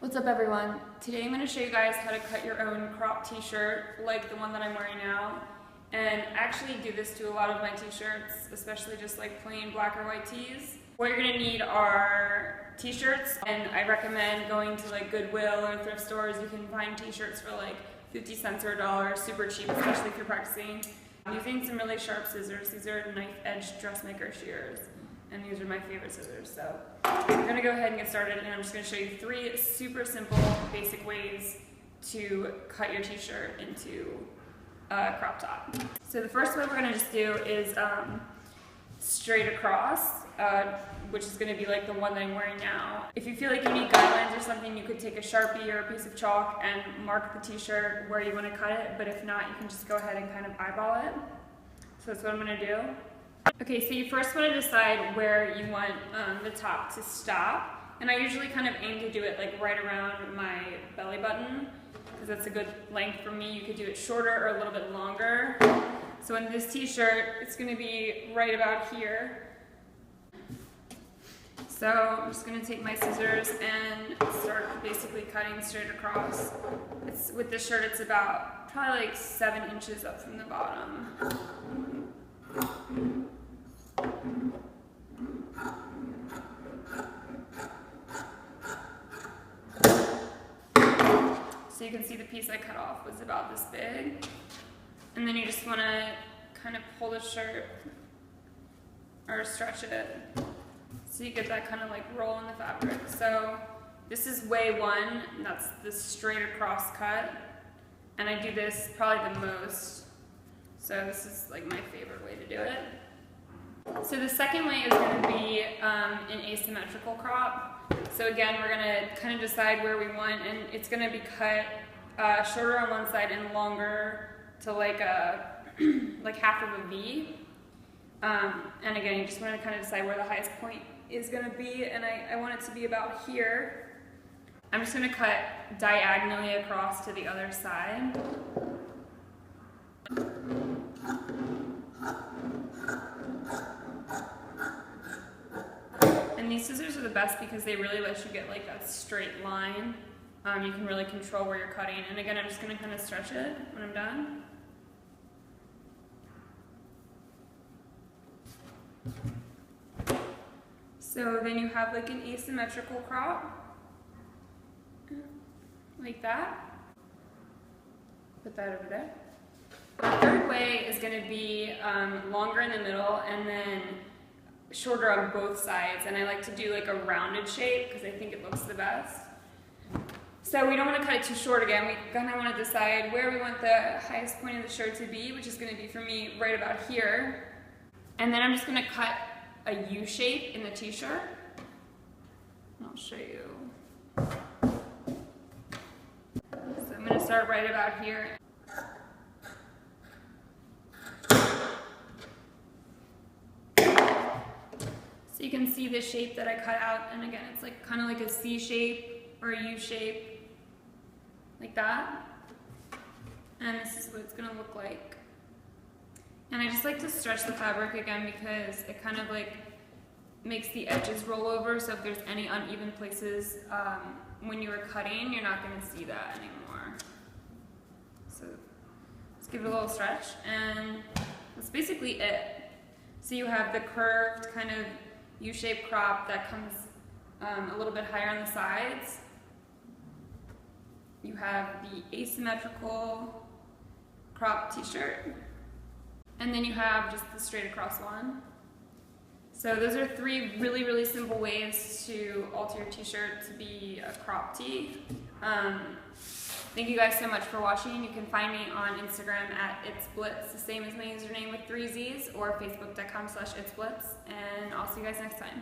What's up everyone? Today I'm going to show you guys how to cut your own crop t-shirt like the one that I'm wearing now, and actually do this to a lot of my t-shirts, especially just like plain black or white tees. What you're going to need are t-shirts, and I recommend going to like Goodwill or thrift stores. You can find t-shirts for like 50 cents or $1, super cheap, especially if you're practicing. I'm using some really sharp scissors. These are knife edge dressmaker shears, and these are my favorite scissors. So I'm gonna go ahead and get started, and I'm just gonna show you 3 super simple, basic ways to cut your t-shirt into a crop top. So the first way we're gonna just do is straight across, which is gonna be like the one that I'm wearing now. If you feel like you need guidelines or something, you could take a Sharpie or a piece of chalk and mark the t-shirt where you wanna cut it, but if not, you can just go ahead and kind of eyeball it. So that's what I'm gonna do. Okay, so you first want to decide where you want the top to stop, and I usually kind of aim to do it like right around my belly button, because that's a good length for me. You could do it shorter or a little bit longer. So in this t-shirt, it's going to be right about here. So I'm just going to take my scissors and start basically cutting straight across. With this shirt, it's about probably like 7 inches up from the bottom. So you can see the piece I cut off was about this big. And then you just want to kind of pull the shirt or stretch it so you get that kind of like roll in the fabric. So this is way 1, and that's the straight across cut. And I do this probably the most. So this is like my favorite way to do it. So the second way is going to be an asymmetrical crop. So again, we're going to kind of decide where we want, and it's going to be cut shorter on one side and longer to like a like half of a V. And again, you just want to kind of decide where the highest point is going to be, and I want it to be about here. I'm just going to cut diagonally across to the other side. And these scissors are the best because they really let you get like that straight line. You can really control where you're cutting. And again, I'm just going to kind of stretch it when I'm done. So then you have like an asymmetrical crop, like that. Put that over there. The third way is going to be longer in the middle and then shorter on both sides, and I like to do like a rounded shape because I think it looks the best. So we don't want to cut it too short again. We kind of want to decide where we want the highest point of the shirt to be, which is going to be for me right about here. And then I'm just going to cut a U shape in the t-shirt. I'll show you. So I'm going to start right about here. So you can see the shape that I cut out, and again, it's like kind of like a C shape or a U shape, like that. And this is what it's gonna look like. And I just like to stretch the fabric again because it kind of like makes the edges roll over, so if there's any uneven places when you were cutting, you're not gonna see that anymore. So let's give it a little stretch, and that's basically it. So you have the curved kind of U-shaped crop that comes a little bit higher on the sides. You have the asymmetrical crop t-shirt, and then you have just the straight across one. So those are 3 really, really simple ways to alter your t-shirt to be a crop tee. Thank you guys so much for watching. You can find me on Instagram at itsblitz, the same as my username with 3 Z's, or facebook.com/itsblitz, and I'll see you guys next time.